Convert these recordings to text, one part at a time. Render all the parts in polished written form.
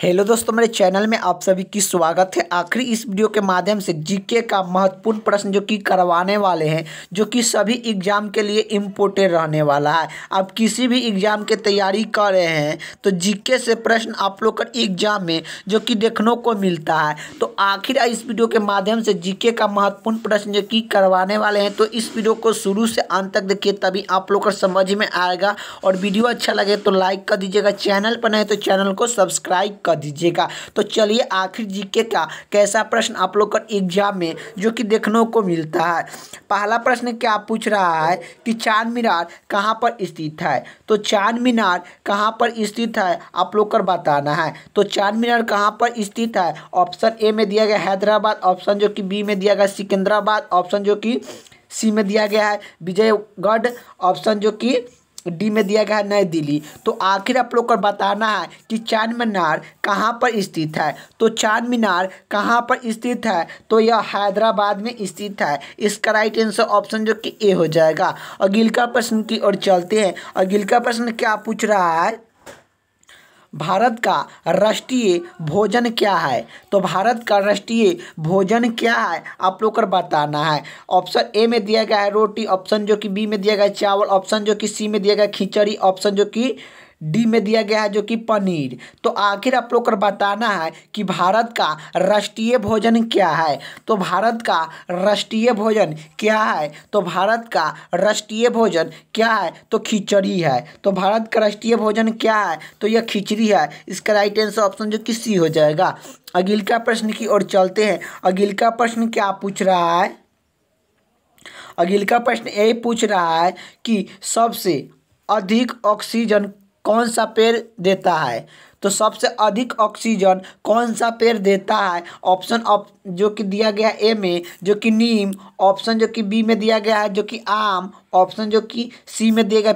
Hello दोस्तों, मेरे channel में आप सभी की स्वागत है। आखिरी इस वीडियो के माध्यम से जीके का महत्वपूर्ण प्रश्न जो कि करवाने वाले हैं, जो कि सभी एग्जाम के लिए इम्पोर्टेंट रहने वाला है। आप किसी भी एग्जाम की तैयारी कर रहे हैं तो जीके से प्रश्न आप लोग का एग्जाम में जो कि देखने को मिलता है। तो आखिर इस वीडियो के माध्यम से जीके का महत्वपूर्ण प्रश्न जो कि करवाने वाले हैं, तो इस वीडियो को शुरू से अंत तक देखिए, तभी आप लोग को समझ में आएगा। और वीडियो अच्छा लगे तो लाइक कर दीजिएगा, चैनल पर नहीं तो चैनल को सब्सक्राइब कर दीजिएगा। तो चलिए आखिर जीके का कैसा प्रश्न आप लोग का एग्जाम में जो कि देखने को मिलता है। पहला प्रश्न क्या पूछ रहा है कि चार मीनार कहाँ पर स्थित है। तो चार मीनार कहाँ पर स्थित है आप लोग को बताना है। तो चार मीनार कहाँ पर स्थित है, ऑप्शन ए में दिया गया हैदराबाद, ऑप्शन जो कि बी में दिया गया सिकंदराबाद, ऑप्शन जो कि सी में दिया गया है विजयगढ़, ऑप्शन जो कि डी में दिया गया है नई दिल्ली। तो आखिर आप लोग को बताना है कि चार मीनार कहाँ पर स्थित है। तो चार मीनार कहाँ पर स्थित है, तो यह हैदराबाद में स्थित है। इसका राइट आंसर ऑप्शन जो कि ए हो जाएगा। अगला प्रश्न की ओर चलते हैं। अगला प्रश्न क्या पूछ रहा है, भारत का राष्ट्रीय भोजन क्या है। तो भारत का राष्ट्रीय भोजन क्या है आप लोग को बताना है। ऑप्शन ए में दिया गया है रोटी, ऑप्शन जो कि बी में दिया गया है चावल, ऑप्शन जो कि सी में दिया गया है खिचड़ी, ऑप्शन जो कि डी में दिया गया है जो कि पनीर। तो आखिर आप लोग को बताना है कि भारत का राष्ट्रीय भोजन क्या है। तो भारत का राष्ट्रीय भोजन क्या है, तो भारत का राष्ट्रीय भोजन क्या है, तो खिचड़ी है। तो भारत का राष्ट्रीय भोजन क्या है, तो यह खिचड़ी है। इसका राइट आंसर ऑप्शन जो कि सी हो जाएगा। अगला प्रश्न की ओर चलते हैं। अगला प्रश्न क्या पूछ रहा है, अगला प्रश्न यही पूछ रहा है कि सबसे अधिक ऑक्सीजन कौन सा पेड़ देता है। तो सबसे अधिक ऑक्सीजन कौन सा पेड़ देता है। ऑप्शन जो कि दिया गया ए में जो कि नीम, ऑप्शन जो कि बी में दिया गया है जो कि आम, ऑप्शन जो कि सी में दिया गया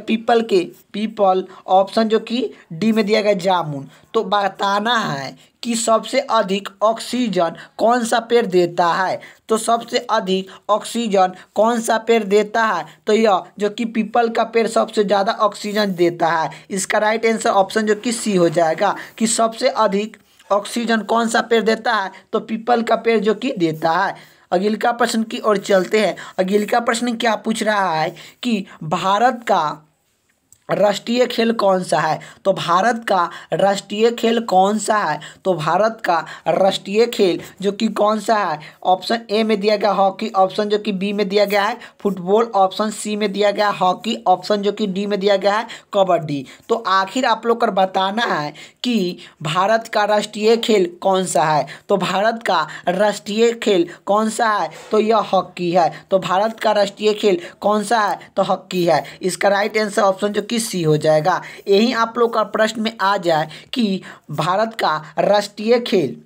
पीपल, ऑप्शन जो कि डी में दिया गया जामुन। तो बताना है कि सबसे अधिक ऑक्सीजन कौन सा पेड़ देता है। तो सबसे अधिक ऑक्सीजन कौन सा पेड़ देता है, तो यह जो कि पीपल का पेड़ सबसे ज़्यादा ऑक्सीजन देता है। इसका राइट आंसर ऑप्शन जो कि सी हो जाएगा कि सबसे अधिक ऑक्सीजन कौन सा पेड़ देता है, तो पीपल का पेड़ जो कि देता है। अगला प्रश्न की ओर चलते हैं। अगला प्रश्न क्या पूछ रहा है कि भारत का राष्ट्रीय खेल कौन सा है। तो भारत का राष्ट्रीय खेल कौन सा है, तो भारत का राष्ट्रीय खेल जो कि कौन सा है। ऑप्शन ए में दिया गया हॉकी, ऑप्शन जो कि बी में दिया गया है फुटबॉल, ऑप्शन सी में दिया गया हॉकी, ऑप्शन जो कि डी में दिया गया है कबड्डी। तो आखिर आप लोग को बताना है कि भारत का राष्ट्रीय खेल कौन सा है। तो भारत का राष्ट्रीय खेल कौन सा है, तो यह हॉकी है। तो भारत का राष्ट्रीय खेल कौन सा है, तो हॉकी है। इसका राइट आंसर ऑप्शन जो कि सी हो जाएगा। यही आप लोग का प्रश्न में आ जाए कि भारत का राष्ट्रीय खेल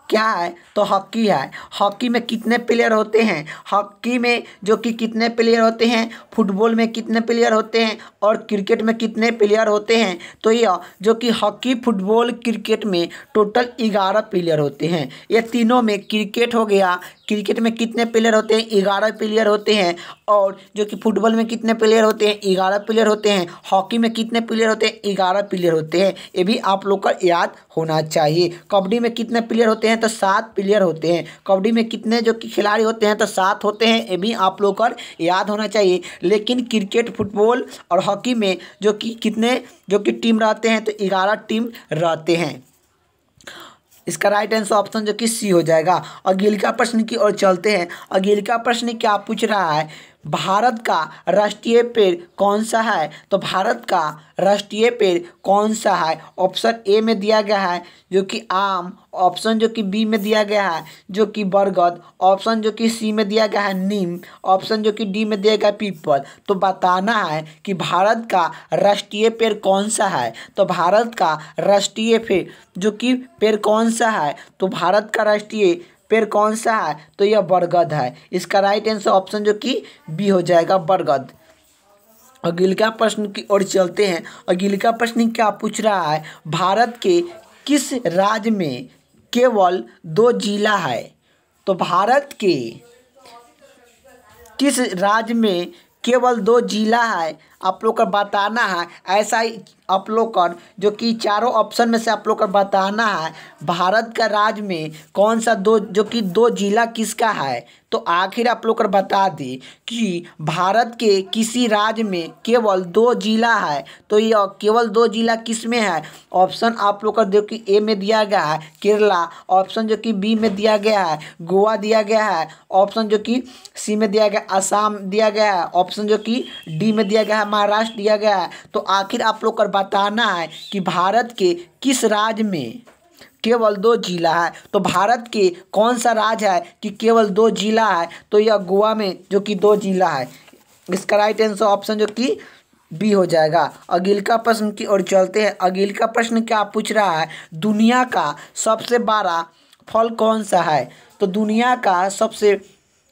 क्या है, तो हॉकी है। हॉकी में कितने प्लेयर होते हैं, हॉकी में जो कि कितने प्लेयर होते हैं, फुटबॉल में कितने प्लेयर होते हैं और क्रिकेट में कितने प्लेयर होते हैं। तो यह जो कि हॉकी, फुटबॉल, क्रिकेट में टोटल 11 प्लेयर होते हैं। ये तीनों में क्रिकेट हो गया, क्रिकेट में कितने प्लेयर होते हैं, 11 प्लेयर होते हैं। और जो कि फुटबॉल में कितने प्लेयर होते हैं, 11 प्लेयर होते हैं। हॉकी में कितने प्लेयर होते हैं, 11 प्लेयर होते हैं। ये भी आप लोग का याद होना चाहिए। कबड्डी में कितने प्लेयर होते हैं, तो 7 प्लेयर होते हैं। कबड्डी में कितने जो कि खिलाड़ी होते हैं, तो 7 होते हैं। ये भी आप लोग का याद होना चाहिए। लेकिन क्रिकेट, फुटबॉल और हॉकी में जो कि कितने जो कि टीम रहते हैं, तो 11 टीम रहते हैं। इसका राइट आंसर ऑप्शन जो कि सी हो जाएगा। अगला प्रश्न की ओर चलते हैं। अगला प्रश्न क्या पूछ रहा है, भारत का राष्ट्रीय पेड़ कौन सा है। तो भारत का राष्ट्रीय पेड़ कौन सा है। ऑप्शन ए में दिया गया है जो कि आम, ऑप्शन जो कि बी में दिया गया है जो कि बरगद, ऑप्शन जो कि सी में दिया गया है नीम, ऑप्शन जो कि डी में दिया गया पीपल। तो बताना है कि भारत का राष्ट्रीय पेड़ कौन सा है। तो भारत का राष्ट्रीय पेड़ कौन सा है, तो भारत का राष्ट्रीय पेड़ कौन सा है, तो यह बरगद है। इसका राइट आंसर ऑप्शन जो कि बी हो जाएगा, बरगद। अगला प्रश्न की ओर चलते हैं। अगला प्रश्न क्या पूछ रहा है, भारत के किस राज्य में केवल 2 जिला है। तो भारत के किस राज्य में केवल 2 जिला है आप लोग को बताना है, ऐसा ही आप लोग का जो कि चारों ऑप्शन में से आप लोग को बताना है भारत का राज्य में कौन सा दो जिला किसका है। तो आखिर आप लोग को बता दी कि भारत के किसी राज्य में केवल 2 जिला है। तो ये केवल 2 जिला किस में है? ऑप्शन आप लोग का जो कि ए में दिया गया है केरला, ऑप्शन जो कि बी में दिया गया है गोवा दिया गया है, ऑप्शन जो कि सी में दिया गया असम दिया गया है, ऑप्शन जो कि डी में दिया गया है महाराष्ट्र दिया गया है। तो आखिर आप लोग को बताना है कि भारत के किस राज्य में केवल 2 जिला है। तो भारत के कौन सा राज्य है कि केवल 2 जिला है? तो यह गोवा में जो कि 2 जिला है। इसका राइट आंसर ऑप्शन जो कि बी हो जाएगा। अगले का प्रश्न की ओर चलते हैं। अगले का प्रश्न क्या पूछ रहा है, दुनिया का सबसे बड़ा फल कौन सा है? तो दुनिया का सबसे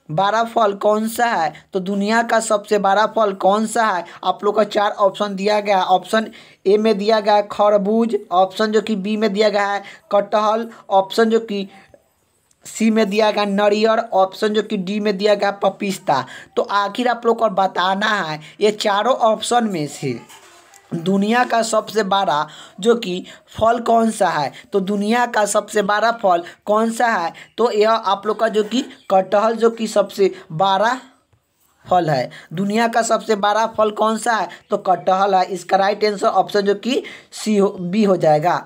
बड़ा फल कौन सा है? तो दुनिया का सबसे बड़ा फल कौन सा है? आप लोग का 4 ऑप्शन दिया गया है। ऑप्शन ए में दिया गया है खरबूज, ऑप्शन जो कि बी में दिया गया है कटहल, ऑप्शन जो कि सी में दिया गया नारियल, ऑप्शन जो कि डी में दिया गया पपीता। तो आखिर आप लोग को बताना है ये चारों ऑप्शन में से दुनिया का सबसे बड़ा जो कि फल कौन सा है। तो दुनिया का सबसे बड़ा फल कौन सा है? तो यह आप लोग का जो कि कटहल जो कि सबसे बड़ा फल है। दुनिया का सबसे बड़ा फल कौन सा है? तो कटहल है। इसका राइट आंसर ऑप्शन जो कि बी हो जाएगा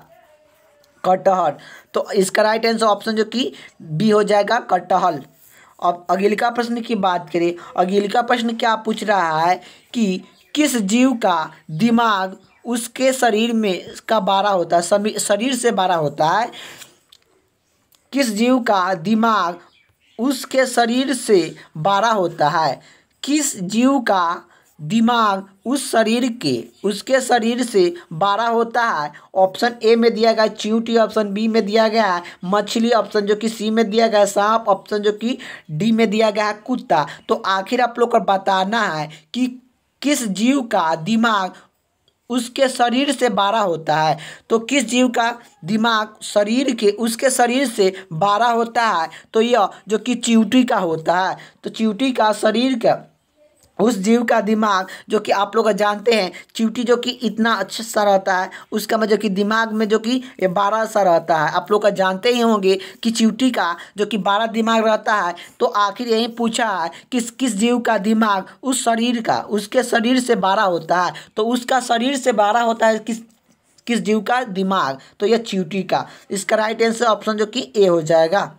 कटहल। तो इसका राइट आंसर ऑप्शन जो कि बी हो जाएगा कटहल। अब अगले का प्रश्न की बात करें। अगले का प्रश्न क्या पूछ रहा है कि किस जीव का दिमाग उसके शरीर में का बड़ा होता है, शरीर से बड़ा होता है? किस जीव का दिमाग उसके शरीर से बड़ा होता है? किस जीव का दिमाग उसके शरीर से बड़ा होता है? ऑप्शन ए में दिया गया चींटी, ऑप्शन बी में दिया गया है मछली, ऑप्शन जो कि सी में दिया गया है सांप, ऑप्शन जो कि डी में दिया गया है कुत्ता। तो आखिर आप लोग को बताना है कि किस जीव का दिमाग उसके शरीर से बड़ा होता है। तो किस जीव का दिमाग उसके शरीर से बड़ा होता है? तो यह जो कि चींटी का होता है। तो चींटी का शरीर का उस जीव का दिमाग जो कि आप लोग जानते हैं चींटी जो कि इतना अच्छा सा रहता है, उसका जो कि दिमाग में जो कि ये 12 सा रहता है। आप लोग जानते ही होंगे कि चींटी का जो कि 12 दिमाग रहता है। तो आखिर यही पूछा है किस जीव का दिमाग उसके शरीर से बड़ा होता है। तो उसका शरीर से बड़ा होता है किस जीव का दिमाग? तो यह चींटी का। इसका राइट आंसर ऑप्शन जो कि ए हो जाएगा।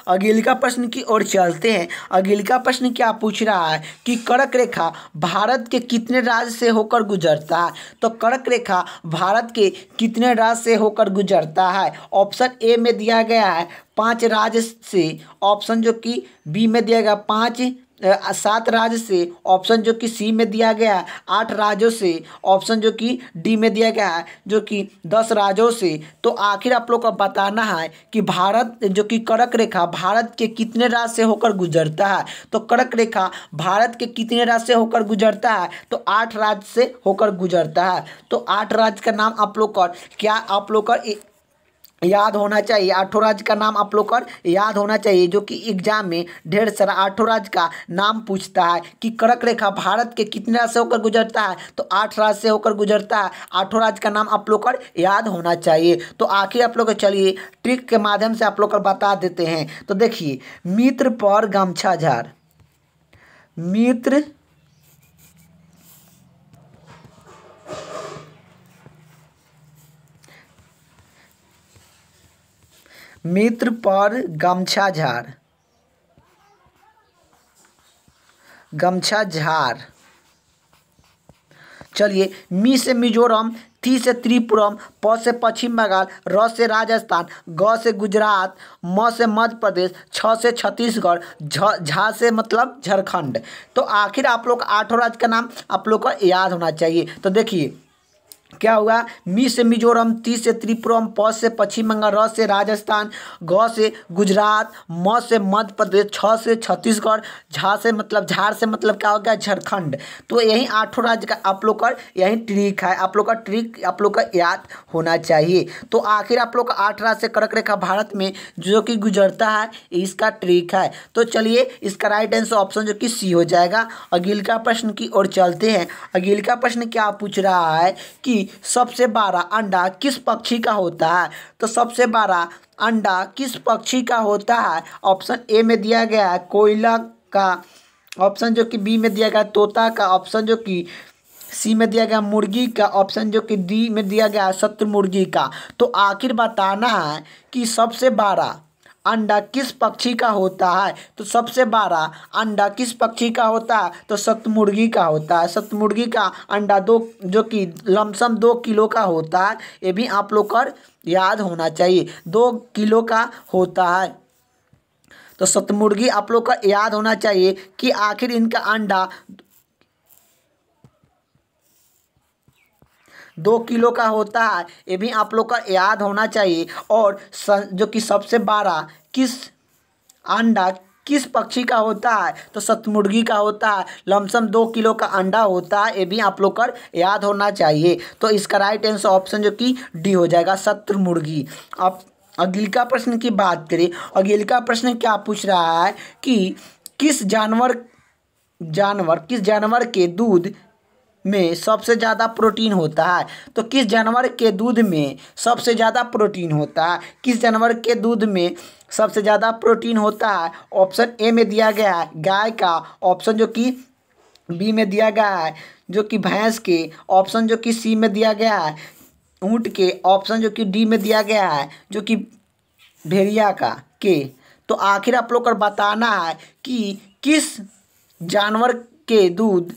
अगले का प्रश्न की ओर चलते हैं। अगले का प्रश्न क्या पूछ रहा है कि कर्क रेखा भारत के कितने राज्य से होकर गुजरता है? तो कर्क रेखा भारत के कितने राज्य से होकर गुजरता है? ऑप्शन ए में दिया गया है 5 राज्य से, ऑप्शन जो कि बी में दिया गया 7 राज्य से, ऑप्शन जो कि सी में दिया गया है 8 राज्यों से, ऑप्शन जो कि डी में दिया गया है जो कि 10 राज्यों से। तो आखिर आप लोग को बताना है कि भारत जो कि कर्क रेखा भारत के कितने राज्य से होकर गुजरता है। तो कर्क रेखा भारत के कितने राज्य से होकर गुजरता है? तो 8 राज्य से होकर गुजरता है। तो 8 राज्य का नाम आप लोग का क्या आप लोग का याद होना चाहिए। 8 राज्य का नाम आप लोग का याद होना चाहिए, जो कि एग्जाम में ढेर सारा 8 राज्य का नाम पूछता है कि कर्क रेखा भारत के कितने राज्य से होकर गुजरता है। तो 8 राज्य से होकर गुजरता है। 8 राज्य का नाम आप लोग का याद होना चाहिए। तो आखिर आप लोग चलिए ट्रिक के माध्यम से आप लोग को बता देते हैं। तो देखिए, मित्र पर गमछा झाड़, मित्र पर गमछा झाड़। चलिए, मी से मिजोरम, ती से त्रिपुरम, प से पश्चिम बंगाल, र से राजस्थान, ग से गुजरात, म से मध्य प्रदेश, छ से छत्तीसगढ़, झा से मतलब झारखंड। तो आखिर आप लोग 8 राज्य का नाम आप लोग को याद होना चाहिए। तो देखिए, क्या हुआ, मी से मिजोरम, ती से त्रिपुरम, प से पश्चिम बंगाल, र से राजस्थान, ग से गुजरात, म से मध्य प्रदेश, छ से छत्तीसगढ़, झाड़ से मतलब क्या हो गया, झारखंड। तो यही 8 राज्य का आप लोग का यही ट्रिक है, आप लोग का ट्रिक आप लोग का याद होना चाहिए। तो आखिर आप लोग का 8 राज्य से कर्क रेखा भारत में जो कि गुजरता है, इसका ट्रिक है। तो चलिए इसका राइट आंसर ऑप्शन जो कि सी हो जाएगा। अगले का प्रश्न की ओर चलते हैं। अगले का प्रश्न क्या पूछ रहा है कि सबसे बड़ा अंडा किस पक्षी का होता है। तो सबसे बड़ा अंडा किस पक्षी का होता है। ऑप्शन ए में दिया गया है कोयला का, ऑप्शन जो कि बी में दिया गया तोता का, ऑप्शन जो कि सी में दिया गया मुर्गी का, ऑप्शन जो कि डी में दिया गया शतुरमुर्गी का। तो आखिर बताना है कि सबसे बड़ा अंडा किस पक्षी का होता है। तो सबसे बड़ा अंडा किस पक्षी का होता है, तो शतुरमुर्गी का होता है। शतुरमुर्गी का अंडा जो कि लमसम 2 किलो का होता है, ये भी आप लोग को याद होना चाहिए, 2 किलो का होता है। तो शतुरमुर्गी आप लोग का याद होना चाहिए कि आखिर इनका अंडा 2 किलो का होता है, ये भी आप लोग का याद होना चाहिए। और जो कि सबसे बड़ा अंडा किस पक्षी का होता है, तो शतुरमुर्गी का होता है, लमसम 2 किलो का अंडा होता है, ये भी आप लोग का याद होना चाहिए। तो इसका राइट आंसर ऑप्शन जो कि डी हो जाएगा, शतुरमुर्गी। अब अगले का प्रश्न की बात करें। अगले का प्रश्न क्या पूछ रहा है कि किस जानवर के दूध में सबसे ज़्यादा प्रोटीन होता है। तो किस जानवर के दूध में सबसे ज़्यादा प्रोटीन होता है, किस जानवर के दूध में सबसे ज़्यादा प्रोटीन होता है। ऑप्शन ए में दिया गया है गाय का, ऑप्शन जो कि बी में दिया गया है जो कि भैंस के, ऑप्शन जो कि सी में दिया गया है ऊँट के, ऑप्शन जो कि डी में दिया गया है जो कि भेड़िया के। तो आखिर आप लोग को बताना है कि किस जानवर के दूध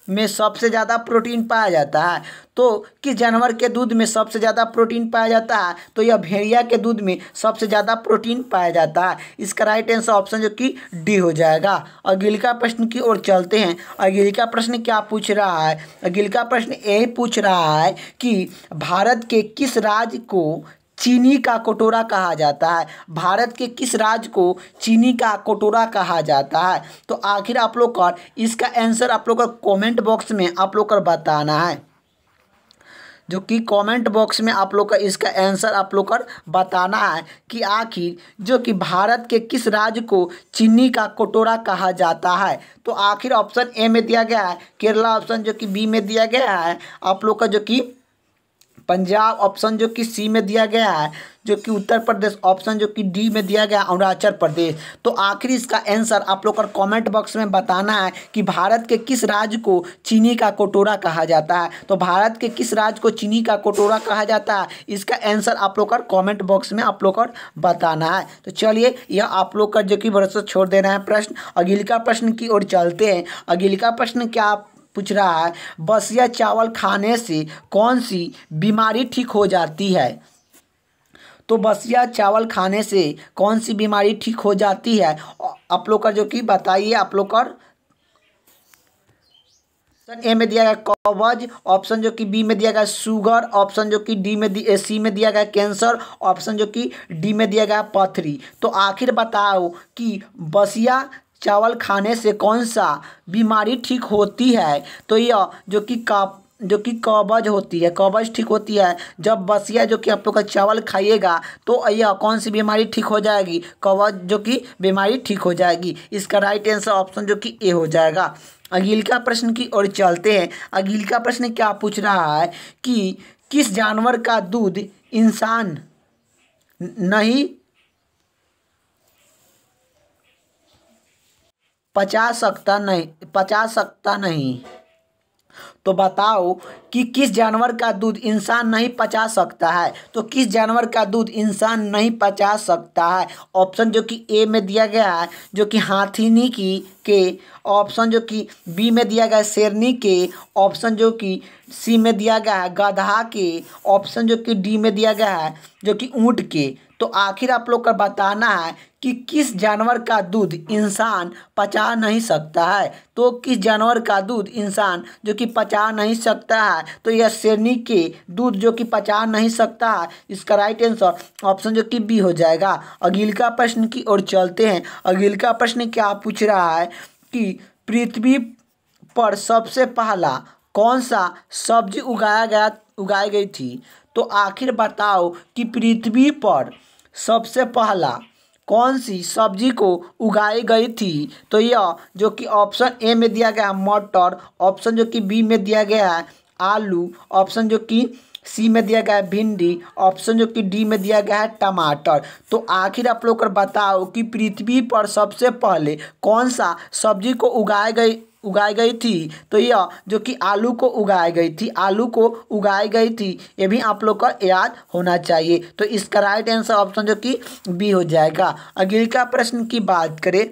में सबसे ज़्यादा प्रोटीन पाया जाता है। तो किस जानवर के दूध में सबसे ज़्यादा प्रोटीन पाया जाता है, तो यह भेड़िया के दूध में सबसे ज़्यादा प्रोटीन पाया जाता है। इसका राइट आंसर ऑप्शन जो कि डी हो जाएगा। अगले का प्रश्न की ओर चलते हैं। अगले का प्रश्न क्या पूछ रहा है। अगले का प्रश्न यही पूछ रहा है कि भारत के किस राज्य को चीनी का कटोरा कहा जाता है। भारत के किस राज्य को चीनी का कटोरा कहा जाता है। तो आखिर आप लोग का इसका आंसर आप लोग का कमेंट बॉक्स में आप लोग का बताना है, जो कि कमेंट बॉक्स में आप लोग का इसका आंसर आप लोग का बताना है कि आखिर जो कि भारत के किस राज्य को चीनी का कटोरा कहा जाता है। तो आखिर ऑप्शन ए में दिया गया है केरला, ऑप्शन जो कि बी में दिया गया है आप लोग का जो कि पंजाब, ऑप्शन जो कि सी में दिया गया है जो कि उत्तर प्रदेश, ऑप्शन जो कि डी में दिया गया अरुणाचल प्रदेश। तो आखिर इसका आंसर आप लोग का कमेंट बॉक्स में बताना है कि भारत के किस राज्य को चीनी का कटोरा कहा जाता है। तो भारत के किस राज्य को चीनी का कटोरा कहा जाता है, इसका आंसर आप लोग का कमेंट बॉक्स में आप लोग का बताना है। तो चलिए यह आप लोग का जो कि भरोसा छोड़ देना है प्रश्न। अगले का प्रश्न की ओर चलते हैं। अगले का प्रश्न क्या पूछ रहा है, बसिया चावल खाने से कौन सी बीमारी ठीक हो जाती है। तो बसिया चावल खाने से कौन सी बीमारी ठीक हो जाती है, आप लोग का जो कि बताइए। आप लोग का ऑप्शन ए में दिया गया कब्ज, ऑप्शन जो कि बी में दिया गया शुगर, ऑप्शन जो कि सी में दिया गया कैंसर, ऑप्शन जो कि डी में दिया गया पथरी। तो आखिर बताओ कि बसिया चावल खाने से कौन सा बीमारी ठीक होती है। तो यह जो कि कब्ज होती है, कब्ज ठीक होती है जब बसिया जो कि आप लोग का चावल खाइएगा तो यह कौन सी बीमारी ठीक हो जाएगी, कब्ज जो कि बीमारी ठीक हो जाएगी। इसका राइट आंसर ऑप्शन जो कि ए हो जाएगा। अगले का प्रश्न की ओर चलते हैं। अगले का प्रश्न क्या पूछ रहा है कि किस जानवर का दूध इंसान नहीं पचा सकता नहीं। तो बताओ कि किस जानवर का दूध इंसान नहीं पचा सकता है। तो किस जानवर का दूध इंसान नहीं पचा सकता है। ऑप्शन जो कि ए में दिया गया है जो कि हाथीनी के, ऑप्शन जो कि बी में दिया गया है शेरनी के, ऑप्शन जो कि सी में दिया गया है गधा के, ऑप्शन जो कि डी में दिया गया है जो कि ऊँट के। तो आखिर आप लोग का बताना है कि किस जानवर का दूध इंसान पचा नहीं सकता है। तो किस जानवर का दूध इंसान जो कि पचा नहीं सकता है, है तो यह शेरनी के दूध जो कि पचा नहीं सकता है। इसका राइट आंसर ऑप्शन जो कि बी हो जाएगा। अगले का प्रश्न की ओर चलते हैं। अगले का प्रश्न क्या पूछ रहा है कि पृथ्वी पर सबसे पहला कौन सा सब्जी उगाई गई थी। तो आखिर बताओ कि पृथ्वी पर सबसे पहला कौन सी सब्जी को उगाई गई थी। तो यह जो कि ऑप्शन ए में दिया गया है मटर, ऑप्शन जो कि बी में दिया गया है आलू, ऑप्शन जो कि सी में दिया गया है भिंडी, ऑप्शन जो कि डी में दिया गया है टमाटर। तो आखिर आप लोग बताओ कि पृथ्वी पर सबसे पहले कौन सा सब्जी को उगाई गई थी। तो यह जो कि आलू को उगाई गई थी, आलू को उगाई गई थी। ये भी आप लोग का याद होना चाहिए। तो इसका राइट आंसर ऑप्शन जो कि बी हो जाएगा। अगले का प्रश्न की बात करें।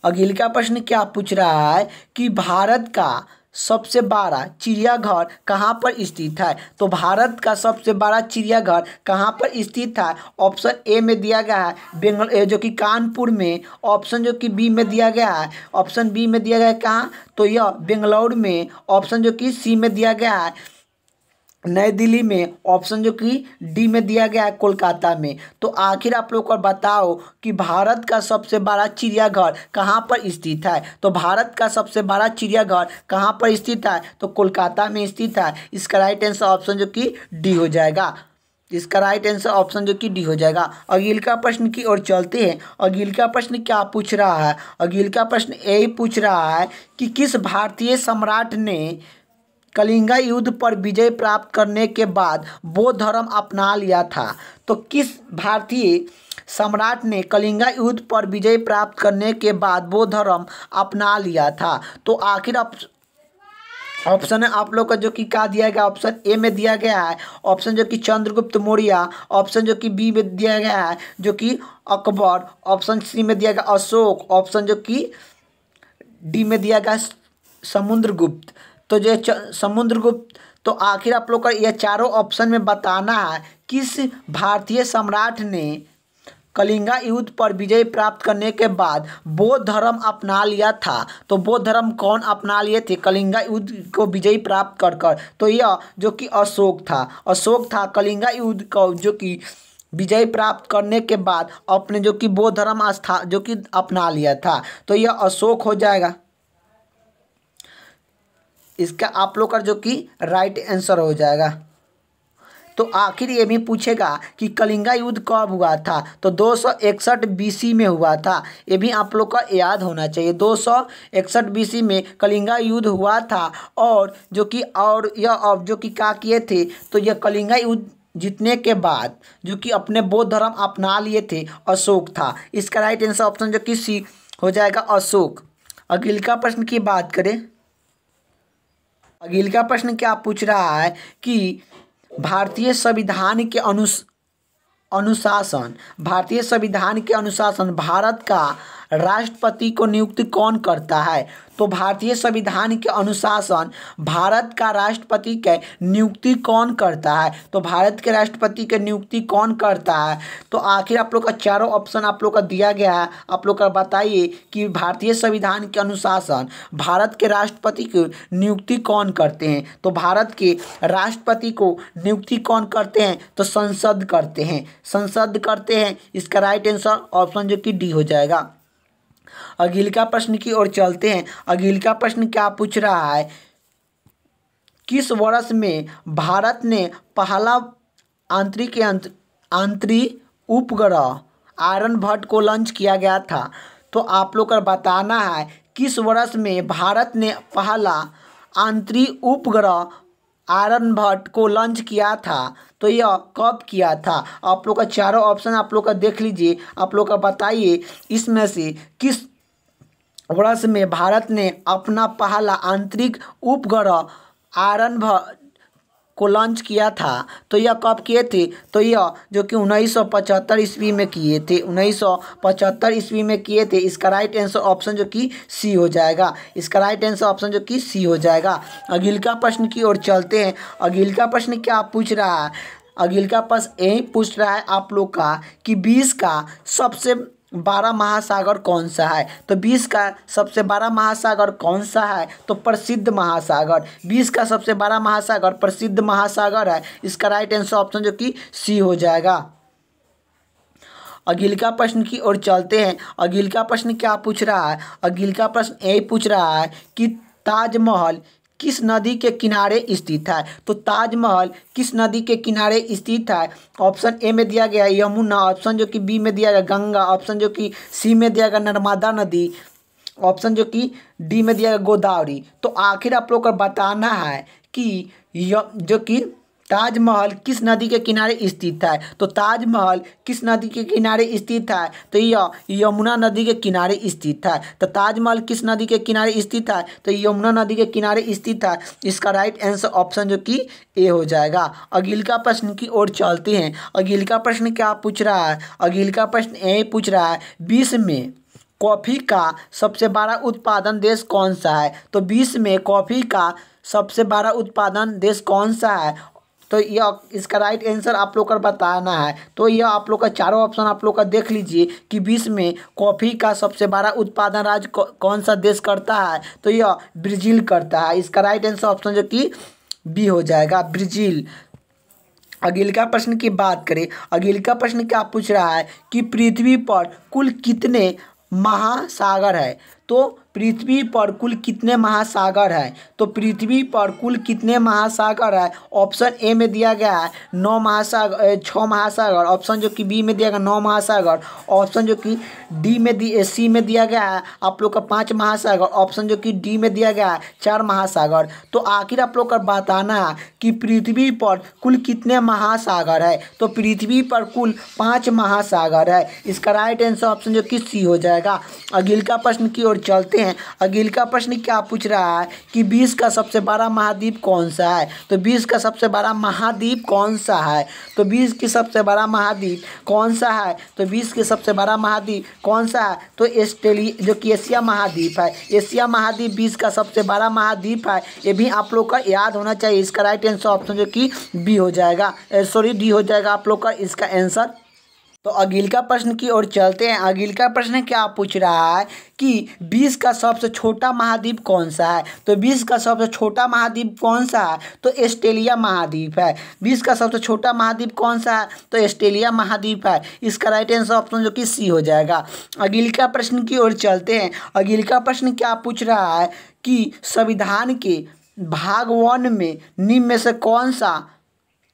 अगले का प्रश्न क्या पूछ रहा है कि भारत का सबसे बड़ा चिड़ियाघर कहाँ पर स्थित है। तो भारत का सबसे बड़ा चिड़ियाघर कहाँ पर स्थित है। ऑप्शन ए में दिया गया है जो कि कानपुर में, ऑप्शन जो कि बी में दिया गया है, ऑप्शन बी में दिया गया है कहाँ तो यह बेंगलुरु में, ऑप्शन जो कि सी में दिया गया है नई दिल्ली में, ऑप्शन जो कि डी में दिया गया है कोलकाता में। तो आखिर आप लोग को बताओ कि भारत का सबसे बड़ा चिड़ियाघर कहाँ पर स्थित है। तो भारत का सबसे बड़ा चिड़ियाघर कहाँ पर स्थित है। तो कोलकाता में स्थित है। इसका राइट आंसर ऑप्शन जो कि डी हो जाएगा। इसका राइट आंसर ऑप्शन जो कि डी हो जाएगा। अगले का प्रश्न की ओर चलते हैं। अगले का प्रश्न क्या पूछ रहा है। अगले का प्रश्न यही पूछ रहा है कि किस भारतीय सम्राट ने कलिंगा युद्ध पर विजय प्राप्त करने के बाद बौद्ध धर्म अपना लिया था। तो किस भारतीय सम्राट ने कलिंगा युद्ध पर विजय प्राप्त करने के बाद बौद्ध धर्म अपना लिया था। तो आखिर ऑप्शन है आप लोग का जो कि क्या दिया गया, ऑप्शन ए में दिया गया है ऑप्शन जो कि चंद्रगुप्त मौर्य, ऑप्शन जो कि बी में दिया गया है जो कि अकबर, ऑप्शन सी में दिया गया अशोक, ऑप्शन जो कि डी में दिया गया समुद्रगुप्त। तो जो समुद्रगुप्त। तो आखिर आप लोग का यह चारों ऑप्शन में बताना है किस भारतीय सम्राट ने कलिंगा युद्ध पर विजय प्राप्त करने के बाद बौद्ध धर्म अपना लिया था। तो बौद्ध धर्म कौन अपना लिए थे कलिंगा युद्ध को विजय प्राप्त कर। तो यह जो कि अशोक था कलिंगा युद्ध को जो कि विजय प्राप्त करने के बाद अपने जो कि बौद्ध धर्म आस्था जो कि अपना लिया था। तो यह अशोक हो जाएगा। इसका आप लोग का जो कि राइट आंसर हो जाएगा। तो आखिर ये भी पूछेगा कि कलिंगा युद्ध कब हुआ था। तो 261 बीसी में हुआ था। ये भी आप लोग का याद होना चाहिए। 261 बीसी में कलिंगा युद्ध हुआ था। और जो कि यह जो कि क्या किए थे तो यह कलिंगा युद्ध जीतने के बाद जो कि अपने बौद्ध धर्म अपना लिए थे अशोक था। इसका राइट आंसर ऑप्शन जो कि सी हो जाएगा अशोक। अगले का प्रश्न की बात करें। अगले का प्रश्न क्या पूछ रहा है कि भारतीय संविधान के अनुशासन भारत का राष्ट्रपति को नियुक्ति कौन करता है। तो भारतीय संविधान के अनुशासन भारत का राष्ट्रपति के नियुक्ति कौन करता है। तो भारत के राष्ट्रपति के नियुक्ति कौन करता है। तो आखिर आप लोग का चारों ऑप्शन आप लोग का दिया गया है। आप लोग का बताइए कि भारतीय संविधान के अनुशासन भारत के राष्ट्रपति की नियुक्ति कौन करते हैं। तो भारत के राष्ट्रपति को नियुक्ति कौन करते हैं। तो संसद करते हैं। इसका राइट आंसर ऑप्शन जो कि डी हो जाएगा। अगले का प्रश्न की ओर चलते हैं। अगले का प्रश्न क्या पूछ रहा है किस वर्ष में भारत ने पहला आंतरिक उपग्रह आर्यभट्ट को लॉन्च किया गया था। तो आप लोग को बताना है किस वर्ष में भारत ने पहला आंतरिक उपग्रह आर्यभट्ट को लॉन्च किया था। तो यह कब किया था। आप लोग का चारों ऑप्शन आप लोग का देख लीजिए। आप लोग का बताइए इसमें से किस वर्ष में भारत ने अपना पहला आंतरिक उपग्रह आर्यभट्ट को लॉन्च किया था। तो यह कब किए थे। तो यह जो कि 1975 ईस्वी में किए थे। 1975 ईस्वी में किए थे। इसका राइट आंसर ऑप्शन जो कि सी हो जाएगा। इसका राइट आंसर ऑप्शन जो कि सी हो जाएगा। अगले का प्रश्न की ओर चलते हैं। अगले का प्रश्न क्या पूछ रहा है। अगले का प्रश्न यही पूछ रहा है आप लोग का कि विश्व का सबसे बड़ा महासागर कौन सा है? तो विश्व का सबसे बड़ा महासागर कौन सा है? तो प्रसिद्ध महासागर। विश्व का सबसे बड़ा महासागर प्रसिद्ध महासागर है। इसका राइट आंसर ऑप्शन जो कि सी हो जाएगा। अगला प्रश्न की ओर चलते हैं। अगला प्रश्न क्या पूछ रहा है? अगला प्रश्न यही पूछ रहा है कि ताजमहल किस नदी के किनारे स्थित है? तो ताजमहल किस नदी के किनारे स्थित है? ऑप्शन ए में दिया गया है यमुना, ऑप्शन जो कि बी में दिया गया गंगा, ऑप्शन जो कि सी में दिया गया नर्मदा नदी, ऑप्शन जो कि डी में दिया गया गोदावरी। तो आखिर आप लोग को बताना है कि जो कि ताजमहल किस नदी के किनारे स्थित है। तो ताजमहल किस नदी के किनारे स्थित है? तो यह यमुना नदी के किनारे स्थित है। तो ताजमहल किस नदी के किनारे स्थित है? तो यमुना नदी के किनारे स्थित है। इसका राइट आंसर ऑप्शन जो कि ए हो जाएगा। अगला प्रश्न की ओर चलते हैं। अगला प्रश्न क्या पूछ रहा है? अगला प्रश्न ए पूछ रहा है विश्व में कॉफ़ी का सबसे बड़ा उत्पादन देश कौन सा है? तो विश्व में कॉफ़ी का सबसे बड़ा उत्पादन देश कौन सा है? तो यह इसका राइट आंसर आप लोग को बताना है। तो यह आप लोग का चारों ऑप्शन आप लोग का देख लीजिए कि विश्व में कॉफ़ी का सबसे बड़ा उत्पादन राज्य कौन सा देश करता है? तो यह ब्राज़ील करता है। इसका राइट आंसर ऑप्शन जो कि बी हो जाएगा, ब्राज़ील। अगला प्रश्न की बात करें। अगला प्रश्न क्या पूछ रहा है कि पृथ्वी पर कुल कितने महासागर है? तो पृथ्वी पर कुल कितने महासागर है? तो पृथ्वी पर कुल कितने महासागर है? ऑप्शन ए में दिया गया है 9 महासागर, 6 महासागर, ऑप्शन जो कि बी में दिया गया 9 महासागर, ऑप्शन जो कि सी में दिया गया है आप लोग का 5 महासागर, ऑप्शन जो कि डी में दिया गया है 4 महासागर। तो आखिर आप लोग का बताना है कि पृथ्वी पर कुल कितने महासागर है? तो पृथ्वी पर कुल 5 महासागर है। इसका राइट आंसर ऑप्शन जो कि सी हो जाएगा। अगला प्रश्न की ओर चलते हैं। अगला प्रश्न क्या पूछ रहा है कि विश्व का सबसे बड़ा महाद्वीप कौन सा है? तो विश्व का सबसे बड़ा महाद्वीप कौन सा है? तो विश्व की सबसे बड़ा महाद्वीप कौन सा है? तो विश्व के सबसे बड़ा महाद्वीप कौन सा है? तो ऑस्ट्रेलिया जो कि एशिया महाद्वीप है। एशिया महाद्वीप विश्व का सबसे बड़ा महाद्वीप है। ये भी आप लोग का याद होना चाहिए। इसका राइट आंसर ऑप्शन जो कि बी हो जाएगा, सॉरी डी हो जाएगा आप लोग का इसका आंसर। तो अगला प्रश्न की ओर चलते हैं। अगला प्रश्न क्या पूछ रहा है कि विश्व का सबसे छोटा महाद्वीप कौन सा है? तो विश्व का सबसे छोटा महाद्वीप कौन सा है? तो ऑस्ट्रेलिया महाद्वीप है। विश्व का सबसे छोटा महाद्वीप कौन सा है? तो ऑस्ट्रेलिया महाद्वीप है। इसका राइट आंसर ऑप्शन जो कि सी हो जाएगा। अगला प्रश्न की ओर चलते हैं। अगला प्रश्न क्या पूछ रहा है कि संविधान के भाग 1 में निम्न में से कौन सा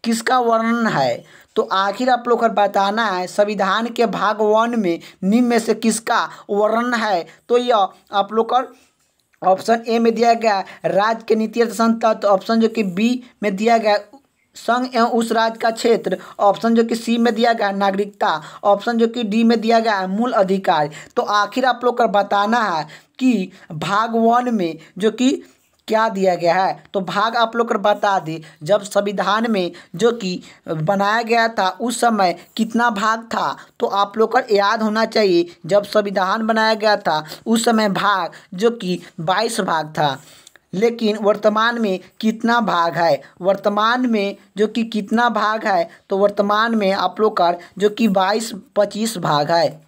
किसका वर्णन है? तो आखिर आप लोग को बताना है संविधान के भाग 1 में निम्न में से किसका वर्णन है? तो यह आप लोग का ऑप्शन ए में दिया गया राज्य के नीति तत्व, ऑप्शन जो कि बी में दिया गया संघ एवं उस राज्य का क्षेत्र, ऑप्शन जो कि सी में दिया गया नागरिकता, ऑप्शन जो कि डी में दिया गया है मूल अधिकार। तो आखिर आप लोग को बताना है कि भाग 1 में जो कि क्या दिया गया है? तो भाग आप लोग को बता दी जब संविधान में जो कि बनाया गया था उस समय कितना भाग था? तो आप लोग को याद होना चाहिए जब संविधान बनाया गया था उस समय भाग जो कि 22 भाग था। लेकिन वर्तमान में कितना भाग है? वर्तमान में जो कि कितना भाग है? तो वर्तमान में आप लोग का जो कि 25 भाग है।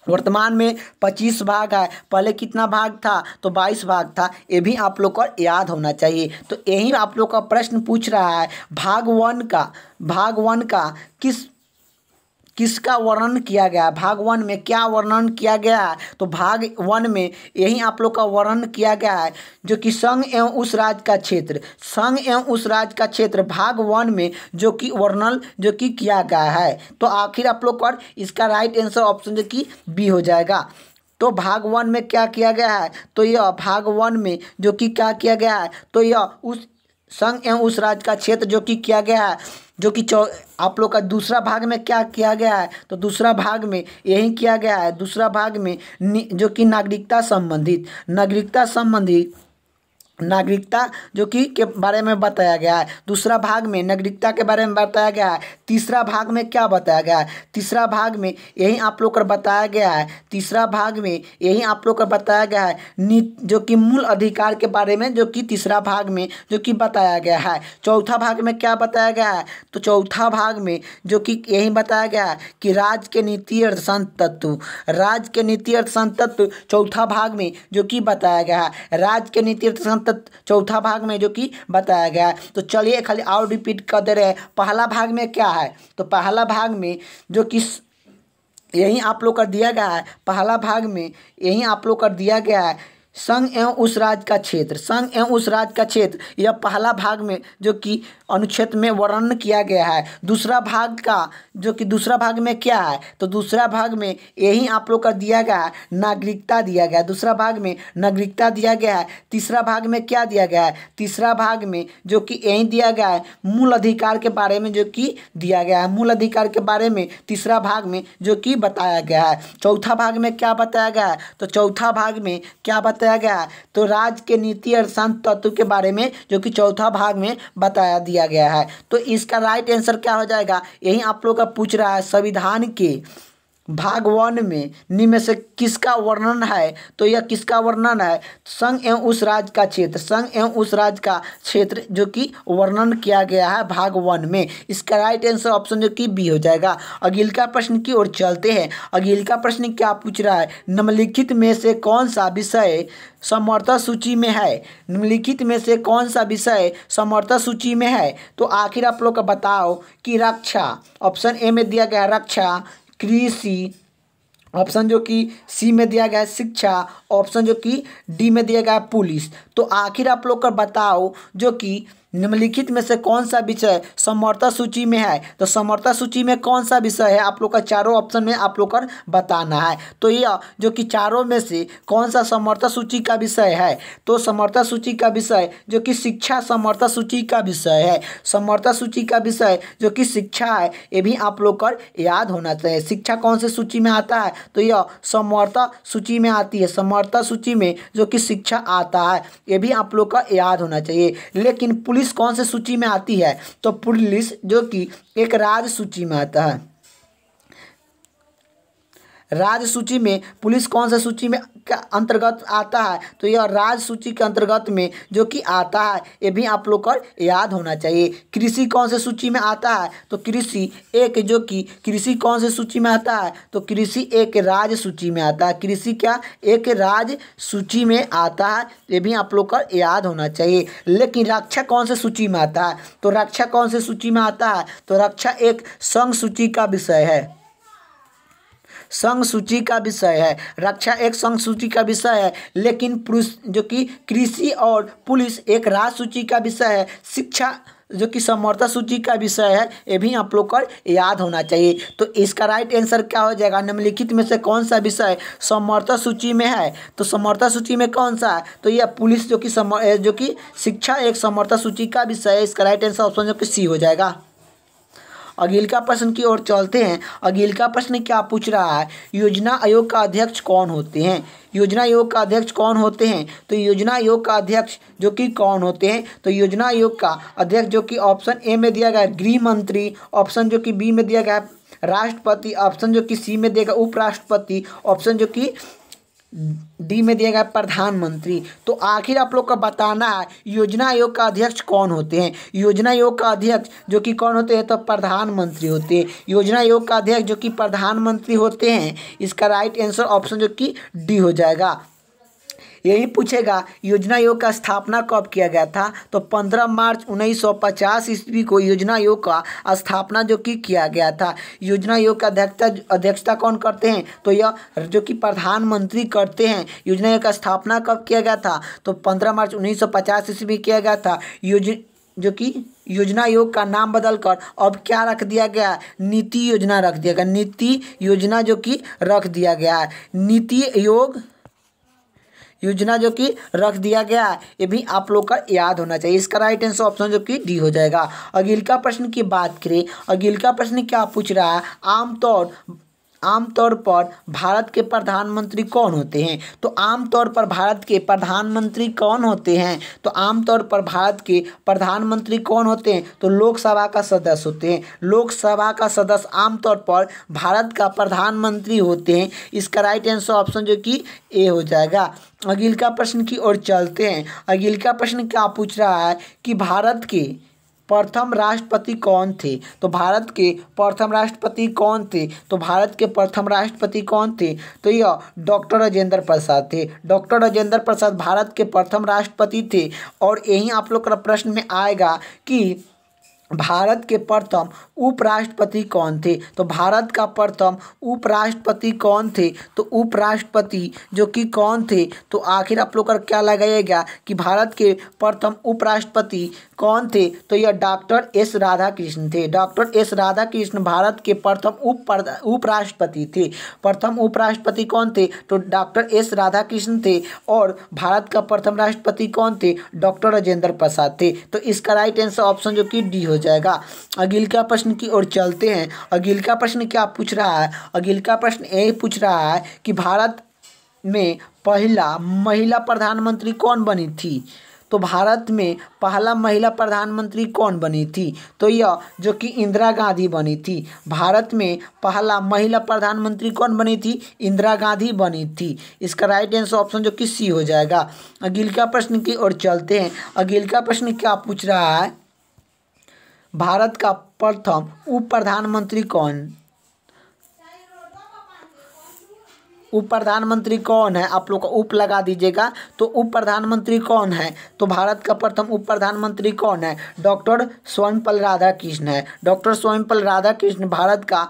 वर्तमान में 25 भाग है। पहले कितना भाग था? तो 22 भाग था। ये भी आप लोग को याद होना चाहिए। तो यही आप लोग का प्रश्न पूछ रहा है भाग 1 का किसका वर्णन किया गया? भाग 1 में क्या वर्णन किया गया है? तो भाग 1 में यही आप लोग का वर्णन किया गया है जो कि संघ एवं उस राज्य का क्षेत्र, संघ एवं उस राज्य का क्षेत्र भाग 1 में जो कि वर्णन जो कि किया गया है। तो आखिर आप लोग का इसका राइट आंसर ऑप्शन जो कि बी हो जाएगा। तो भाग 1 में क्या किया गया है? तो यह भाग 1 में जो कि क्या किया गया है? तो यह उस संघ एवं उस राज्य का क्षेत्र जो कि किया गया है जो कि आप लोग का दूसरा भाग में क्या किया गया है? तो दूसरा भाग में यही किया गया है। दूसरा भाग में जो कि नागरिकता संबंधित नागरिकता जो कि के बारे में बताया गया है। दूसरा भाग में नागरिकता के बारे में बताया गया है। तीसरा भाग में क्या बताया गया है? तीसरा भाग में यही आप लोग को बताया गया है। तीसरा भाग में यही आप लोग को बताया गया है जो कि मूल अधिकार के बारे में, जो कि तीसरा भाग में जो कि बताया गया है। चौथा भाग में क्या बताया गया है? तो चौथा भाग में जो कि यही बताया गया है कि राज्य के नीति अर्थशास्त्र तत्व, राज्य के नीति अर्थशास्त्र तत्व चौथा भाग में जो कि बताया गया है। राज्य के नीति अर्थशास्त्र चौथा भाग में जो कि बताया गया है। तो चलिए खाली और रिपीट कर दे रहे हैं। पहला भाग में क्या है? तो पहला भाग में जो कि यही आप लोग कर दिया गया है। पहला भाग में यही आप लोग कर दिया गया है संघ एवं उस राज्य का क्षेत्र, संघ एवं उस राज्य का क्षेत्र, यह पहला भाग में जो कि अनुच्छेद में वर्णन किया गया है। दूसरा भाग का जो कि दूसरा भाग में क्या है? तो दूसरा भाग में यही आप लोग का दिया गया है नागरिकता दिया गया है। दूसरा भाग में नागरिकता दिया गया है। तीसरा भाग में क्या दिया गया है? तीसरा भाग में जो कि यही दिया गया है मूल अधिकार के बारे में जो कि दिया गया है। मूल अधिकार के बारे में तीसरा भाग में जो कि बताया गया है। चौथा भाग में क्या बताया गया है? तो चौथा भाग में क्या बताया गया है? तो राज्य के नीति अर्थशास्त्र तत्व के बारे में जो कि चौथा भाग में बताया दिया गया है। तो इसका राइट आंसर क्या हो जाएगा? यही आप लोग का पूछ रहा है संविधान के भाग 1 में निम्न में से किसका वर्णन है? तो यह किसका वर्णन है? संघ एवं उस राज्य का क्षेत्र, संघ एवं उस राज्य का क्षेत्र जो कि वर्णन किया गया है भाग 1 में। इसका राइट आंसर ऑप्शन जो कि बी हो जाएगा। अगला प्रश्न की ओर चलते हैं। अगला प्रश्न क्या पूछ रहा है? निम्नलिखित में से कौन सा विषय समवर्ती सूची में है? निम्नलिखित में से कौन सा विषय समवर्ती सूची में है? तो आखिर आप लोग का बताओ कि रक्षा, ऑप्शन ए में दिया गया रक्षा, कृषि, ऑप्शन जो कि सी में दिया गया है शिक्षा, ऑप्शन जो कि डी में दिया गया है पुलिस। तो आखिर आप लोग का बताओ जो कि निम्नलिखित में से कौन सा विषय समवर्ती सूची में है? तो समवर्ती सूची में कौन सा विषय है आप लोग का चारों ऑप्शन में आप लोग का बताना है। तो यह जो कि चारों में से कौन सा समवर्ती सूची का विषय है? तो समवर्ती सूची का विषय जो कि शिक्षा समवर्ती सूची का विषय है। समवर्ती सूची का विषय जो कि शिक्षा है, ये भी आप लोग का याद होना चाहिए। शिक्षा कौन से सूची में आता है? तो यह समवर्ती सूची में आती है। समवर्ती सूची में जो कि शिक्षा आता है, ये भी आप लोग का याद होना चाहिए। लेकिन पुलिस कौन से सूची में आती है? तो पुलिस जो कि एक राज्य सूची में आता है। राज्य सूची में पुलिस कौन सा सूची में का अंतर्गत आता है? तो यह राज्य सूची के अंतर्गत में जो कि आता है, ये भी आप लोग को याद होना चाहिए। कृषि कौन से सूची में आता है? तो कृषि एक जो कि कृषि कौन से सूची में आता है? तो कृषि एक राज्य सूची में आता है। कृषि क्या एक राज्य सूची में आता है, ये भी आप लोग को याद होना चाहिए। लेकिन रक्षा कौन से सूची में आता है? तो रक्षा कौन से सूची में आता है? तो रक्षा एक संघ सूची का विषय है। संघ सूची का विषय है। रक्षा एक संघ सूची का विषय है। लेकिन पुरुष जो कि कृषि और पुलिस एक राज्य सूची का विषय है। शिक्षा जो कि समवर्ती सूची का विषय है, ये भी आप लोग को याद होना चाहिए। तो इसका राइट आंसर क्या हो जाएगा? निम्नलिखित में से कौन सा विषय समवर्ती सूची में है? तो समवर्ती सूची में कौन सा है? तो यह पुलिस जो कि शिक्षा एक समवर्ती सूची का विषय है। इसका राइट आंसर ऑप्शन जो कि सी हो जाएगा। अगला प्रश्न की ओर चलते हैं। अगला प्रश्न क्या पूछ रहा है? योजना आयोग का अध्यक्ष कौन होते हैं? योजना आयोग का अध्यक्ष कौन होते हैं? तो योजना आयोग का अध्यक्ष जो कि कौन होते हैं? तो योजना आयोग का अध्यक्ष जो कि ऑप्शन ए में दिया गया गृह मंत्री, ऑप्शन जो कि बी में दिया गया राष्ट्रपति, ऑप्शन जो कि सी में दिया गया उपराष्ट्रपति, ऑप्शन जो कि डी में दिया गया प्रधानमंत्री। तो आखिर आप लोग का बताना है योजना आयोग का अध्यक्ष कौन होते हैं? योजना आयोग का अध्यक्ष जो कि कौन होते हैं? तो प्रधानमंत्री होते हैं। योजना आयोग का अध्यक्ष जो कि प्रधानमंत्री होते हैं। इसका राइट आंसर ऑप्शन जो कि डी हो जाएगा। यही पूछेगा योजना आयोग का स्थापना कब किया गया था? तो 15 मार्च 1950 ईस्वी को योजना आयोग का स्थापना जो कि किया गया था। योजना आयोग का अध्यक्षता कौन करते हैं? तो यह जो कि प्रधानमंत्री करते हैं। योजना आयोग का स्थापना कब किया गया था? तो 15 मार्च 1950 ईस्वी किया गया था। जो कि योजना आयोग का नाम बदलकर अब क्या रख दिया गया? नीति योजना रख दिया गया। नीति योजना जो कि रख दिया गया है। नीति आयोग योजना जो कि रख दिया गया है, ये भी आप लोग का याद होना चाहिए। इसका राइट आंसर ऑप्शन जो कि डी हो जाएगा। अगला प्रश्न की बात करें। अगला प्रश्न क्या पूछ रहा है? आमतौर पर भारत के प्रधानमंत्री कौन होते हैं? तो आमतौर पर भारत के प्रधानमंत्री कौन होते हैं? तो आमतौर पर भारत के प्रधानमंत्री कौन होते हैं? तो लोकसभा का सदस्य होते हैं। लोकसभा का सदस्य आमतौर पर भारत का प्रधानमंत्री होते हैं। इसका राइट आंसर ऑप्शन जो कि ए हो जाएगा। अगले का प्रश्न की ओर चलते हैं। अगले का प्रश्न क्या पूछ रहा है कि भारत के प्रथम राष्ट्रपति कौन थे? तो भारत के प्रथम राष्ट्रपति कौन थे? तो भारत के प्रथम राष्ट्रपति कौन थे? तो यह डॉक्टर राजेंद्र प्रसाद थे। डॉक्टर राजेंद्र प्रसाद भारत के प्रथम राष्ट्रपति थे। और यही आप लोग का प्रश्न में आएगा कि भारत के प्रथम उपराष्ट्रपति कौन थे? तो भारत का प्रथम उपराष्ट्रपति कौन थे? तो उपराष्ट्रपति जो कि कौन थे? तो आखिर आप लोग का क्या लगाइएगा कि भारत के प्रथम उपराष्ट्रपति कौन थे? तो यह डॉक्टर एस राधाकृष्ण थे। डॉक्टर एस राधाकृष्ण भारत के प्रथम उपराष्ट्रपति थे। प्रथम उपराष्ट्रपति कौन थे? तो डॉक्टर एस राधाकृष्ण थे। और भारत का प्रथम राष्ट्रपति कौन थे? डॉक्टर राजेंद्र प्रसाद थे। तो इसका राइट आंसर ऑप्शन जो कि डी हो जाएगा। अगले का प्रश्न की ओर चलते हैं। अगले का प्रश्न क्या पूछ रहा है? अगले का प्रश्न ये पूछ रहा है कि भारत में पहला महिला प्रधानमंत्री कौन बनी थी? तो भारत में पहला महिला प्रधानमंत्री कौन बनी थी? तो यह जो कि इंदिरा गांधी बनी थी। भारत में पहला महिला प्रधानमंत्री कौन बनी थी? इंदिरा गांधी बनी थी। इसका राइट आंसर ऑप्शन जो कि सी हो जाएगा। अगले का प्रश्न की ओर चलते हैं। अगले का प्रश्न क्या पूछ रहा है? भारत का प्रथम उप प्रधानमंत्री कौन? उप प्रधानमंत्री कौन है? आप लोग का उप लगा दीजिएगा। तो उप प्रधानमंत्री कौन है? तो भारत का प्रथम उप प्रधानमंत्री कौन है? डॉक्टर सर्वपल्ली राधाकृष्ण है। डॉक्टर सर्वपल्ली राधाकृष्ण भारत का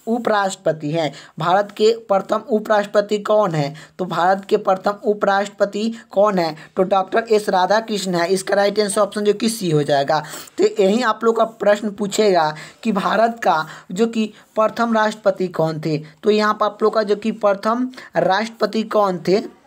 उपराष्ट्रपति हैं। भारत के प्रथम उपराष्ट्रपति कौन है? तो भारत के प्रथम उपराष्ट्रपति कौन है? तो डॉक्टर एस राधाकृष्ण है। इसका राइट आंसर ऑप्शन जो कि सी हो जाएगा। तो यही आप लोग का प्रश्न पूछेगा कि भारत का जो कि प्रथम राष्ट्रपति कौन थे? तो यहाँ पर आप लोग का जो कि प्रथम राष्ट्रपति कौन थे?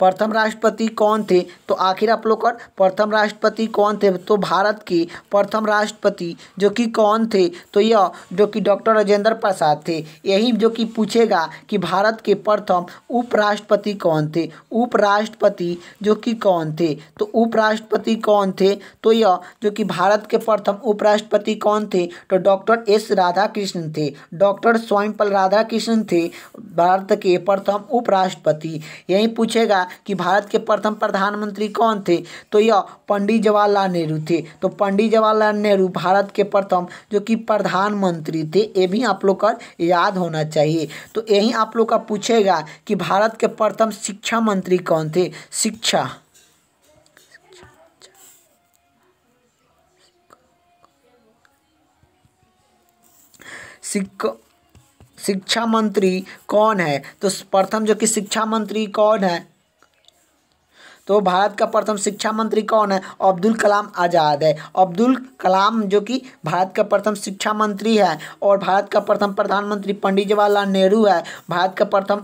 प्रथम राष्ट्रपति कौन थे? तो आखिर आप लोग का प्रथम राष्ट्रपति कौन थे? तो भारत के प्रथम राष्ट्रपति जो कि कौन थे? तो यह जो कि डॉक्टर राजेंद्र प्रसाद थे। यही जो कि पूछेगा कि भारत के प्रथम उपराष्ट्रपति कौन थे? उपराष्ट्रपति जो कि कौन थे? तो उपराष्ट्रपति कौन थे? तो यह जो कि भारत के प्रथम उपराष्ट्रपति कौन थे? तो डॉक्टर एस राधाकृष्ण थे। डॉक्टर सर्वपल्ली राधाकृष्ण थे भारत के प्रथम उपराष्ट्रपति। यही पूछेगा कि भारत के प्रथम प्रधानमंत्री कौन थे? तो यह पंडित जवाहरलाल नेहरू थे। तो पंडित जवाहरलाल नेहरू भारत के प्रथम जो कि प्रधानमंत्री थे। ये भी आप लोग का याद होना चाहिए। तो यही आप लोग का पूछेगा कि भारत के प्रथम शिक्षा मंत्री कौन थे? शिक्षा मंत्री कौन है? तो प्रथम जो कि शिक्षा मंत्री कौन है? तो भारत का प्रथम शिक्षा मंत्री कौन है? अब्दुल कलाम आज़ाद है। अब्दुल कलाम जो कि भारत का प्रथम शिक्षा मंत्री है। और भारत का प्रथम प्रधानमंत्री पंडित जवाहरलाल नेहरू है। भारत का प्रथम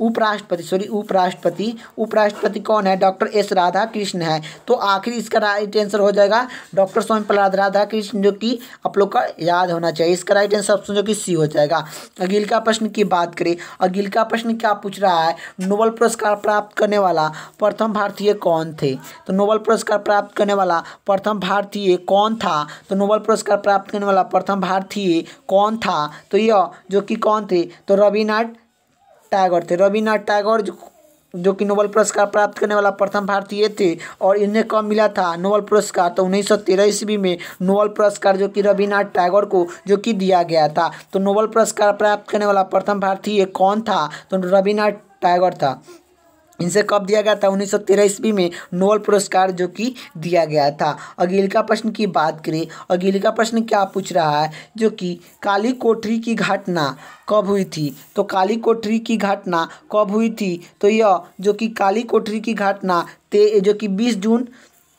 उपराष्ट्रपति कौन है? डॉक्टर एस राधाकृष्ण है। तो आखिर इसका राइट आंसर हो जाएगा डॉक्टर सर्वपल्ली राधाकृष्ण, जो कि आप लोग का याद होना चाहिए। इसका राइट आंसर ऑप्शन जो कि सी हो जाएगा। अगले का प्रश्न की बात करें। अगले का प्रश्न क्या पूछ रहा है? नोबेल पुरस्कार प्राप्त करने वाला प्रथम भारतीय कौन थे? तो नोबेल पुरस्कार प्राप्त करने वाला प्रथम भारतीय कौन था? तो नोबेल पुरस्कार प्राप्त करने वाला प्रथम भारतीय कौन था? तो यह जो कि कौन थे? तो रविन्द्रनाथ टैगोर थे। रविन्द्रनाथ टैगोर जो कि नोबेल पुरस्कार प्राप्त करने वाला प्रथम भारतीय थे। और इन्हें कब मिला था नोबेल पुरस्कार? तो 1913 ईस्वी में नोबेल पुरस्कार जो कि रविन्द्रनाथ टैगोर को जो कि दिया गया था। तो नोबेल पुरस्कार प्राप्त करने वाला प्रथम भारतीय कौन था? तो रविन्द्रनाथ टैगोर था। इनसे कब दिया गया था? 1913 ईस्वी में नोबेल पुरस्कार जो कि दिया गया था। अगले का प्रश्न की बात करें। अगले का प्रश्न क्या पूछ रहा है? जो कि काली कोठरी की घटना कब हुई थी? तो काली कोठरी की घटना कब हुई थी? तो यह जो कि काली कोठरी की घटना जो कि 20 जून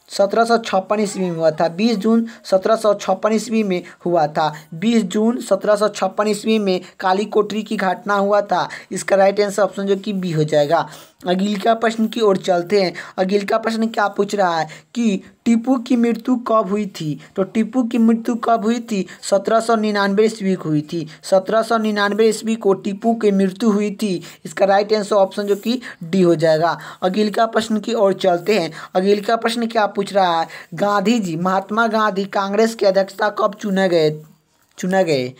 1756 ईस्वी में हुआ था। 20 जून 1756 ईस्वी में हुआ था। 20 जून 1756 ईस्वी में काली कोठरी की घटना हुआ था। इसका राइट आंसर ऑप्शन जो कि बी हो जाएगा। अगले प्रश्न की ओर चलते हैं। अगला प्रश्न क्या पूछ रहा है कि टीपू की मृत्यु कब हुई थी। तो टीपू की मृत्यु कब हुई थी? 1799 ईस्वी को हुई थी। 1799 ईस्वी को टीपू की मृत्यु हुई थी। इसका राइट आंसर ऑप्शन जो कि डी हो जाएगा। अगला प्रश्न की ओर चलते हैं। अगला प्रश्न क्या पूछ रहा है, गांधी जी, महात्मा गांधी कांग्रेस के अध्यक्षता कब चुने गए।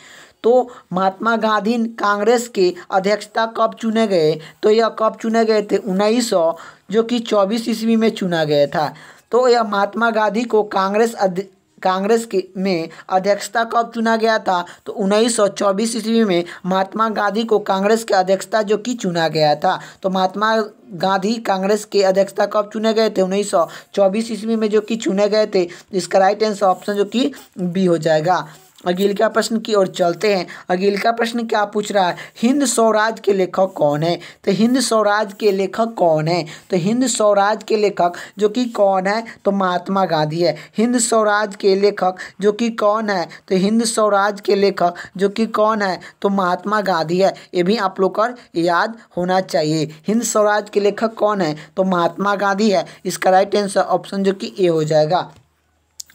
तो महात्मा गांधी कांग्रेस के अध्यक्षता कब चुने गए? तो यह कब चुने गए थे? 1924 ईस्वी में चुना गया था। तो यह महात्मा गांधी को कांग्रेस के में अध्यक्षता कब चुना गया था? तो 1924 ईस्वी में महात्मा गांधी को कांग्रेस के अध्यक्षता जो कि चुना गया था। तो महात्मा गांधी कांग्रेस के अध्यक्षता कब चुने गए थे? 1924 ईस्वी में जो कि चुने गए थे। इसका राइट आंसर ऑप्शन जो कि बी हो जाएगा। अगला प्रश्न की ओर चलते हैं। अगला प्रश्न क्या पूछ रहा है, हिंद स्वराज के लेखक कौन है। तो हिंद स्वराज के लेखक कौन है? तो हिंद स्वराज के लेखक जो कि कौन है? तो महात्मा गांधी है। हिंद स्वराज के लेखक जो कि कौन है? तो हिंद स्वराज के लेखक जो कि कौन है? तो महात्मा गांधी है। ये भी आप लोग को याद होना चाहिए। हिंद स्वराज के लेखक कौन है? तो महात्मा गांधी है। इसका राइट आंसर ऑप्शन जो कि ए हो जाएगा।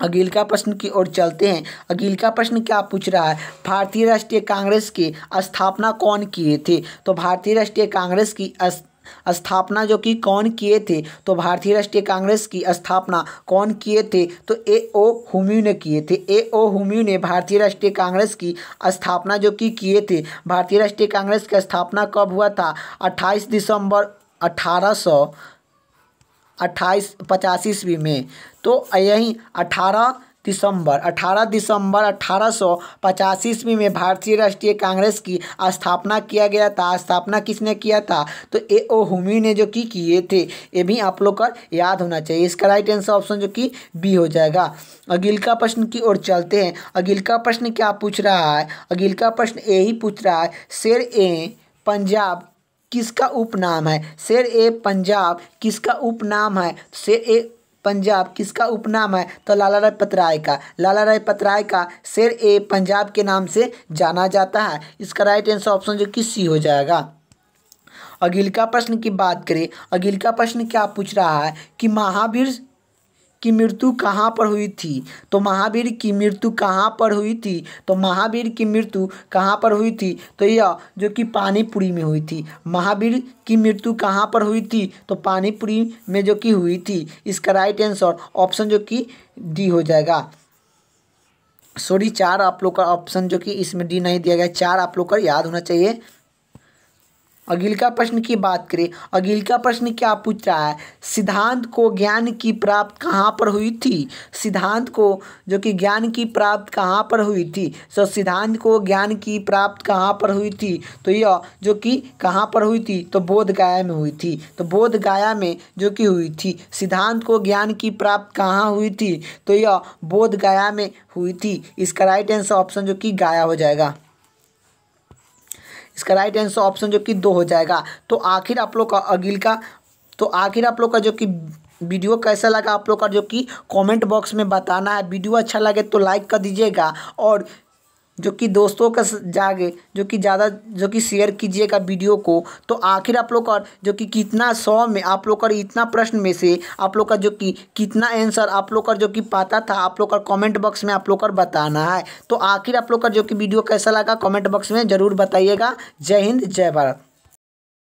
अगला प्रश्न की ओर चलते हैं। अगला प्रश्न क्या पूछ रहा है, भारतीय राष्ट्रीय कांग्रेस की स्थापना कौन किए थे। तो भारतीय राष्ट्रीय कांग्रेस की स्थापना जो कि कौन किए थे। तो भारतीय राष्ट्रीय कांग्रेस की स्थापना कौन किए थे? तो ए.ओ. हुम्यू ने किए थे। ए.ओ. हुम्यू ने भारतीय राष्ट्रीय कांग्रेस की स्थापना जो कि किए थे। भारतीय राष्ट्रीय कांग्रेस की स्थापना कब हुआ था? 28 दिसंबर 1885 ईस्वी में। तो यही 18 दिसंबर 1885 ईस्वी में भारतीय राष्ट्रीय कांग्रेस की स्थापना किया गया था। स्थापना किसने किया था? तो ए.ओ. हुम्यू ने जो कि किए थे। ये भी आप लोग का याद होना चाहिए। इसका राइट आंसर ऑप्शन जो कि बी हो जाएगा। अगला प्रश्न की ओर चलते हैं। अगला प्रश्न क्या पूछ रहा है? अगला प्रश्न यही पूछ रहा है, शेर ए पंजाब किसका उपनाम है। शेर ए पंजाब किसका उपनाम है। शेर ए पंजाब किसका उपनाम है? तो लाला लाजपत राय का। लाला लाजपत राय का शेर ए पंजाब के नाम से जाना जाता है। इसका राइट आंसर ऑप्शन जो कि सी हो जाएगा। अगला प्रश्न की बात करें। अगला प्रश्न क्या पूछ रहा है कि महावीर की मृत्यु कहाँ पर हुई थी। तो महावीर की मृत्यु कहाँ पर हुई थी। तो महावीर की मृत्यु कहाँ पर हुई थी? तो यह जो कि पानीपुरी में हुई थी। महावीर की मृत्यु कहाँ पर हुई थी? तो पानीपुरी में जो कि हुई थी। इसका राइट आंसर ऑप्शन जो कि डी हो जाएगा। सॉरी, 4 आप लोग का ऑप्शन जो कि इसमें डी नहीं दिया गया। 4 आप लोग का याद होना चाहिए। अगला प्रश्न की बात करें। अगला प्रश्न क्या पूछ रहा है, सिद्धांत को ज्ञान की प्राप्त कहाँ पर हुई थी। सिद्धांत को जो कि ज्ञान की प्राप्त कहाँ पर हुई थी। तो सिद्धांत को ज्ञान की प्राप्त कहाँ पर हुई थी? तो यह जो कि कहाँ पर हुई थी? तो बोध गया में हुई थी। तो बोध गया में जो कि हुई थी। सिद्धांत को ज्ञान की प्राप्त कहाँ हुई थी? तो यह बोध गया में हुई थी। इसका राइट आंसर ऑप्शन जो कि गया हो जाएगा। इसका राइट आंसर ऑप्शन जो कि 2 हो जाएगा। तो आखिर आप लोग का जो कि वीडियो कैसा लगा आप लोग का जो कि कमेंट बॉक्स में बताना है। वीडियो अच्छा लगे तो लाइक कर दीजिएगा और जो कि दोस्तों का जागे जो कि ज़्यादा जो कि शेयर कीजिएगा वीडियो को। तो आखिर आप लोग का जो कि कितना 100 में आप लोग का इतना प्रश्न में से आप लोग का जो कि कितना आंसर आप लोग का जो कि पता था आप लोग का कमेंट बॉक्स में आप लोग का बताना है। तो आखिर आप लोग का जो कि वीडियो कैसा लगा कमेंट बॉक्स में ज़रूर बताइएगा। जय हिंद, जय भारत।